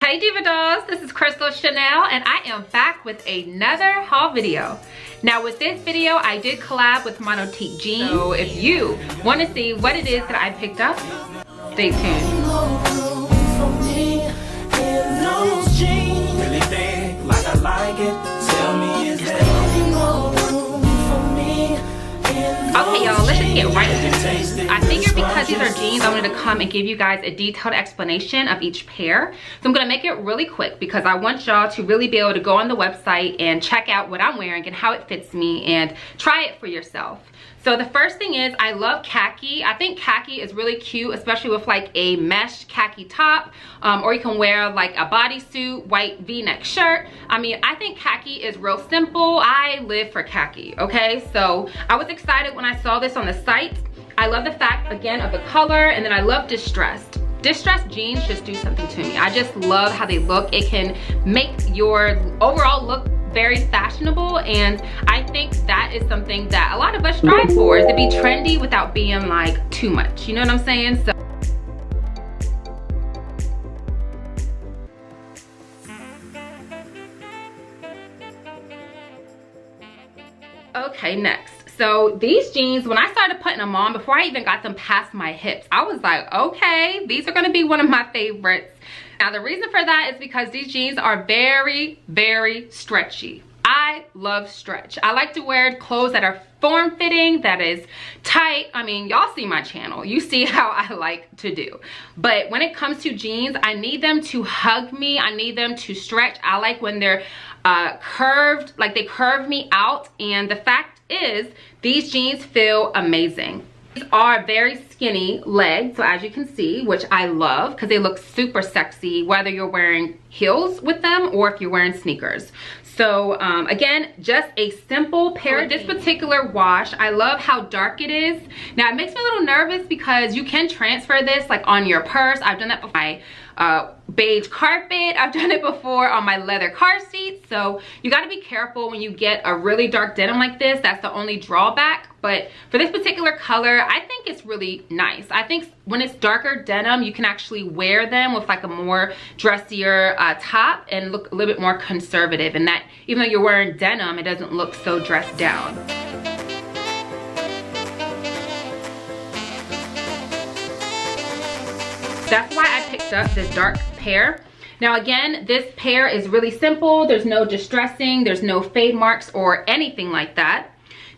Hey Diva Dolls, this is Crystal Chanel and I am back with another haul video. Now with this video, I did collab with Monotique jeans. So if you want to see what it is that I picked up, stay tuned. Okay y'all, let's just get right into this. I figured because these are jeans, I wanted to come and give you guys a detailed explanation of each pair. So I'm going to make it really quick because I want y'all to really be able to go on the website and check out what I'm wearing and how it fits me and try it for yourself. So the first thing is I love khaki. I think khaki is really cute, especially with like a mesh khaki top, or you can wear like a bodysuit, white v-neck shirt. I mean, I think khaki is real simple. I live for khaki, okay? So I was excited when I saw this on the site. I love the fact, again, of the color, and then I love distressed. Distressed jeans just do something to me. I just love how they look. It can make your overall look very fashionable, and I think that is something that a lot of us strive for, is to be trendy without being like too much, you know what I'm saying? So okay, next. So these jeans, when I started putting them on, before I even got them past my hips, I was like, okay, these are gonna be one of my favorites. Now the reason for that is because these jeans are very, very stretchy. I love stretch. I like to wear clothes that are form-fitting, that is tight. I mean, y'all see my channel. You see how I like to do. But when it comes to jeans, I need them to hug me. I need them to stretch. I like when they're curved, like they curve me out. And the fact is, these jeans feel amazing. These are very skinny legs, so as you can see, which I love because they look super sexy whether you're wearing heels with them or if you're wearing sneakers. So again, just a simple pair. This particular wash, I love how dark it is. Now it makes me a little nervous because you can transfer this like on your purse. I've done that before. My beige carpet, I've done it before on my leather car seat. So you got to be careful when you get a really dark denim like this. That's the only drawback. But for this particular color, I think it's really nice. I think when it's darker denim, you can actually wear them with like a more dressier top and look a little bit more conservative. And that even though you're wearing denim, it doesn't look so dressed down. That's why I picked up this dark pair. Now again, this pair is really simple. There's no distressing, there's no fade marks or anything like that.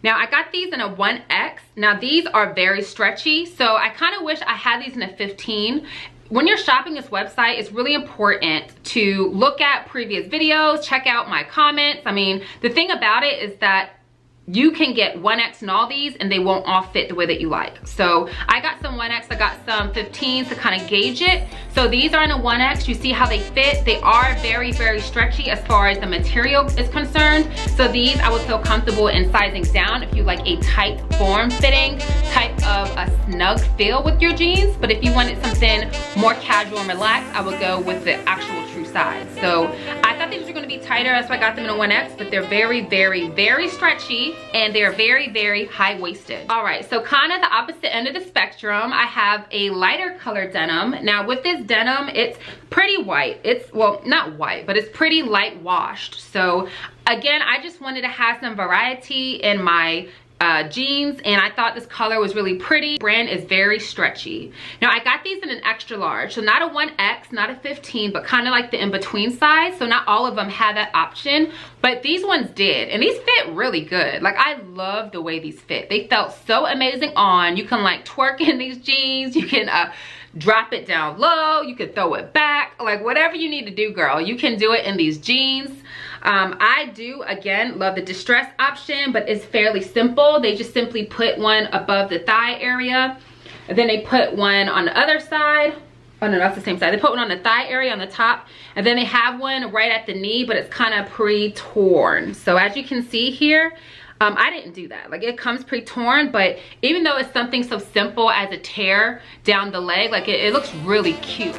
Now I got these in a 1X. Now these are very stretchy, so I kind of wish I had these in a 15. When you're shopping this website, it's really important to look at previous videos, check out my comments. I mean, the thing about it is that you can get 1X in all these and they won't all fit the way that you like. So I got some 1X, I got some 15s to kind of gauge it. So these are in a 1X, you see how they fit. They are very, very stretchy as far as the material is concerned. So these I would feel comfortable in sizing down if you like a tight form-fitting type of a snug feel with your jeans. But if you wanted something more casual and relaxed, I would go with the actual true size. So I thought these were gonna be tighter, that's why I got them in a 1X, but they're very, very, very stretchy. And they're very, very high-waisted. All right, so kind of the opposite end of the spectrum, I have a lighter color denim. Now with this denim, it's pretty white. It's, well, not white, but it's pretty light washed. So again, I just wanted to have some variety in my jeans, and I thought this color was really pretty. Brand is very stretchy. Now I got these in an extra large, so not a 1X, not a 15, but kind of like the in-between size. So not all of them had that option, but these ones did, and these fit really good. Like I love the way these fit. They felt so amazing on. You can like twerk in these jeans. You can drop it down low. You can throw it back. Like whatever you need to do, girl, you can do it in these jeans. I do, again, love the distress option, but it's fairly simple. They just simply put one above the thigh area, and then they put one on the other side. Oh no, that's the same side. They put one on the thigh area on the top, and then they have one right at the knee, but it's kind of pre-torn. So as you can see here, I didn't do that. Like it comes pre-torn, but even though it's something so simple as a tear down the leg, like it looks really cute.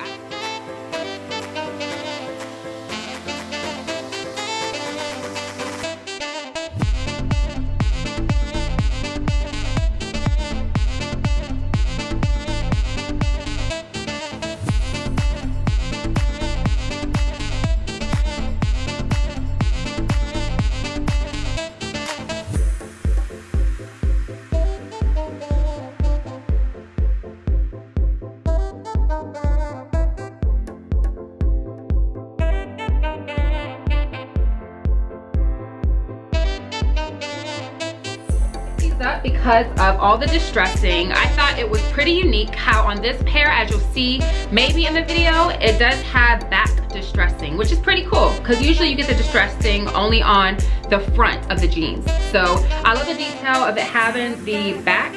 up because of all the distressing. I thought it was pretty unique how on this pair, as you'll see maybe in the video, it does have back distressing, which is pretty cool because usually you get the distressing only on the front of the jeans. So I love the detail of it having the back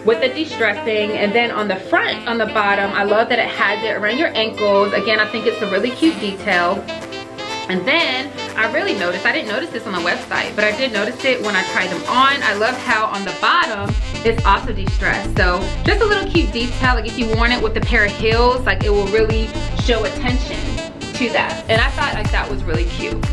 with the distressing, and then on the front, on the bottom, I love that it has it around your ankles. Again, I think it's a really cute detail. And then I really noticed, I didn't notice this on the website, but I did notice it when I tried them on. I love how on the bottom it's also distressed. So just a little cute detail, like if you worn it with a pair of heels, like it will really show attention to that. And I thought like that was really cute.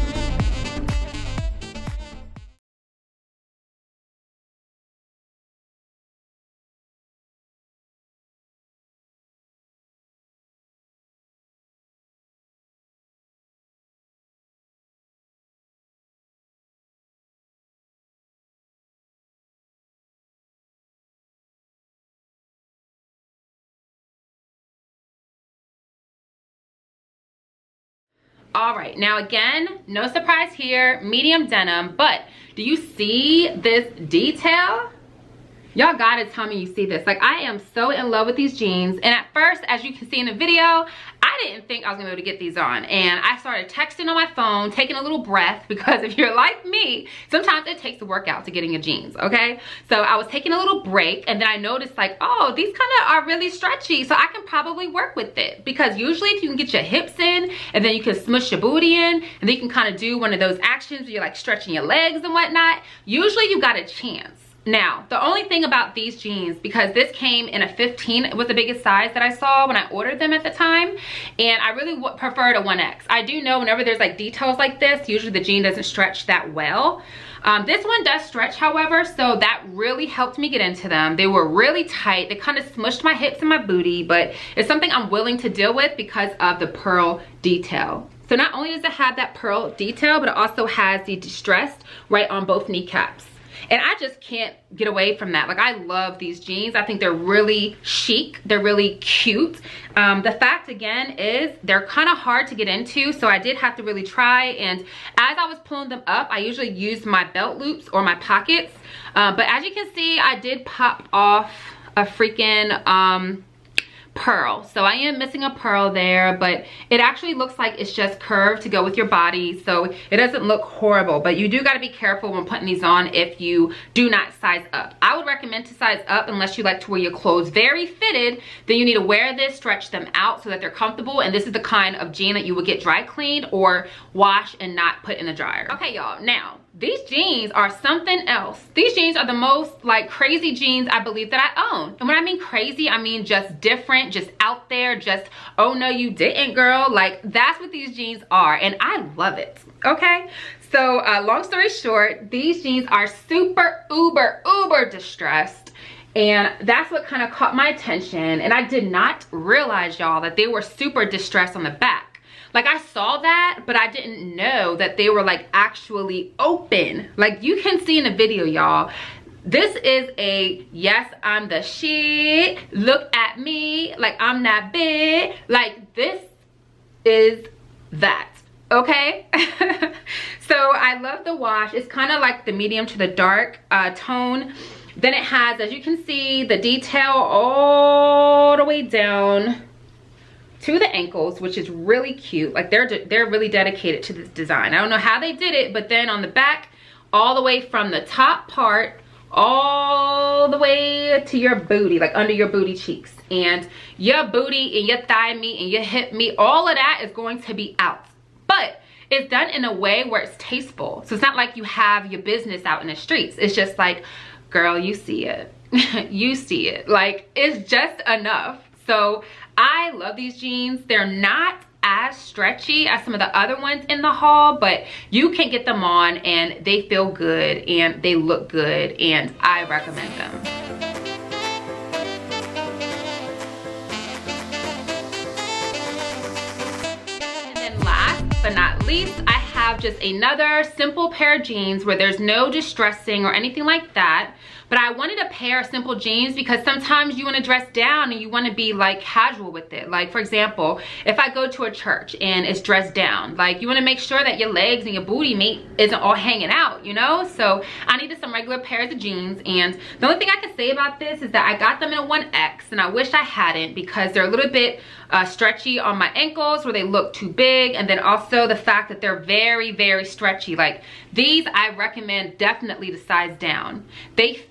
All right, now again, no surprise here, medium denim, but do you see this detail? Y'all gotta tell me you see this. Like, I am so in love with these jeans, and at first, as you can see in the video, I didn't think I was gonna be able to get these on, and I started texting on my phone, taking a little breath, because if you're like me, sometimes it takes a workout to get in your jeans, okay? So I was taking a little break, and then I noticed like, oh, these kind of are really stretchy, so I can probably work with it, because usually if you can get your hips in, and then you can smush your booty in, and then you can kind of do one of those actions where you're like stretching your legs and whatnot, usually you got a chance. Now, the only thing about these jeans, because this came in a 15, it was the biggest size that I saw when I ordered them at the time, and I really preferred a 1X. I do know whenever there's like details like this, usually the jean doesn't stretch that well. This one does stretch, however, so that really helped me get into them. They were really tight. They kind of smushed my hips and my booty, but it's something I'm willing to deal with because of the pearl detail. So not only does it have that pearl detail, but it also has the distressed right on both kneecaps. And I just can't get away from that. Like, I love these jeans. I think they're really chic. They're really cute. The fact, again, is they're kind of hard to get into, so I did have to really try. And as I was pulling them up, I usually use my belt loops or my pockets. But as you can see, I did pop off a freaking pearl, so I am missing a pearl there, but it actually looks like it's just curved to go with your body, so it doesn't look horrible. But you do got to be careful when putting these on if you do not size up. I would recommend to size up unless you like to wear your clothes very fitted. Then you need to wear this, stretch them out so that they're comfortable, and this is the kind of jean that you would get dry cleaned or wash and not put in the dryer. Okay, y'all, now these jeans are something else. These jeans are the most like crazy jeans I believe that I own. And when I mean crazy, I mean just different, just out there, just, oh no you didn't girl. Like, that's what these jeans are, and I love it, okay? So long story short, these jeans are super uber distressed, and that's what kind of caught my attention. And I did not realize, y'all, that they were super distressed on the back. Like, I saw that, but I didn't know that they were like actually open. Like, you can see in the video, y'all, this is a yes I'm the shit, look at me, like I'm that big, like this is that, okay? So I love the wash. It's kind of like the medium to the dark tone. Then it has, as you can see, the detail all the way down to the ankles, which is really cute. Like, they're really dedicated to this design. I don't know how they did it, but then on the back, all the way from the top part all the way to your booty, like under your booty cheeks, and your booty and your thigh meat and your hip meat, all of that is going to be out. But it's done in a way where it's tasteful. So it's not like you have your business out in the streets. It's just like, girl, you see it. You see it. Like, it's just enough. So I love these jeans. They're not as stretchy as some of the other ones in the haul, but you can get them on and they feel good and they look good, and I recommend them. And then last but not least, I have just another simple pair of jeans where there's no distressing or anything like that, But I wanted a pair of simple jeans because sometimes you want to dress down and you want to be like casual with it. Like, for example, if I go to a church and it's dressed down, like you want to make sure that your legs and your booty meat isn't all hanging out, you know? So I needed some regular pairs of jeans, and the only thing I can say about this is that I got them in a 1X, and I wish I hadn't because they're a little bit stretchy on my ankles where they look too big, and then also the fact that they're very, very stretchy. Like these, I recommend definitely to size down. They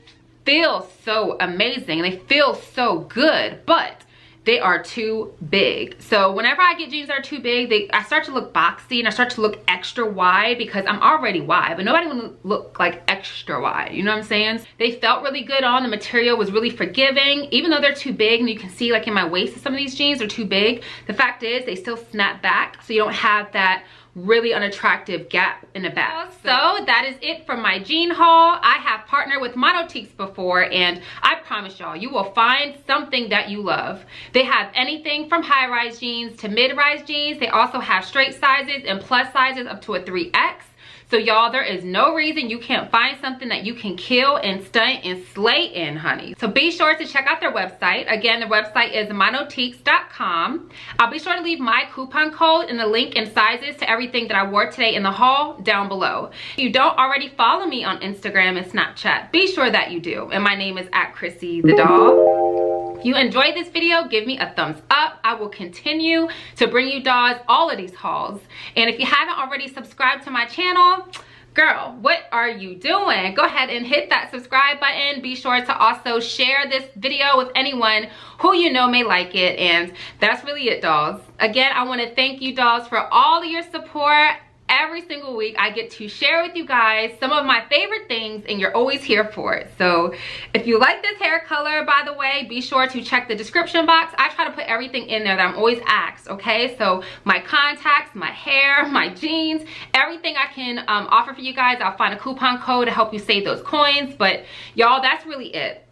feel so amazing, they feel so good, but they are too big. So whenever I get jeans that are too big, I start to look boxy and I start to look extra wide because I'm already wide, but nobody want to look like extra wide, you know what I'm saying? They felt really good on, the material was really forgiving, even though they're too big, and you can see like in my waist some of these jeans are too big. The fact is they still snap back, so you don't have that really unattractive gap in the back. So that is it for my jean haul. I have partnered with MONOTIQUES before, and I promise y'all, you will find something that you love. They have anything from high-rise jeans to mid-rise jeans. They also have straight sizes and plus sizes up to a 3X. So y'all, there is no reason you can't find something that you can kill and stunt and slay in, honey. So be sure to check out their website. Again, the website is monotiques.com. I'll be sure to leave my coupon code and the link and sizes to everything that I wore today in the haul down below. If you don't already follow me on Instagram and Snapchat, be sure that you do. And my name is @ChrissyTheDoll. If you enjoyed this video, give me a thumbs up. I will continue to bring you dolls all of these hauls. And if you haven't already subscribed to my channel, girl, what are you doing? Go ahead and hit that subscribe button. Be sure to also share this video with anyone who you know may like it. And that's really it, dolls. Again, I want to thank you, dolls, for all of your support. Every single week I get to share with you guys some of my favorite things, and you're always here for it. So if you like this hair color, by the way, be sure to check the description box. I try to put everything in there that I'm always asked, okay? So my contacts, my hair, my jeans, everything I can offer for you guys. I'll find a coupon code to help you save those coins. But y'all, that's really it.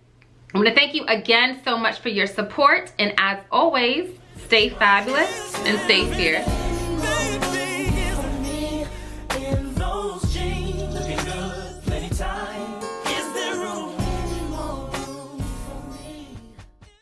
I'm gonna thank you again so much for your support, and as always, stay fabulous and stay fierce.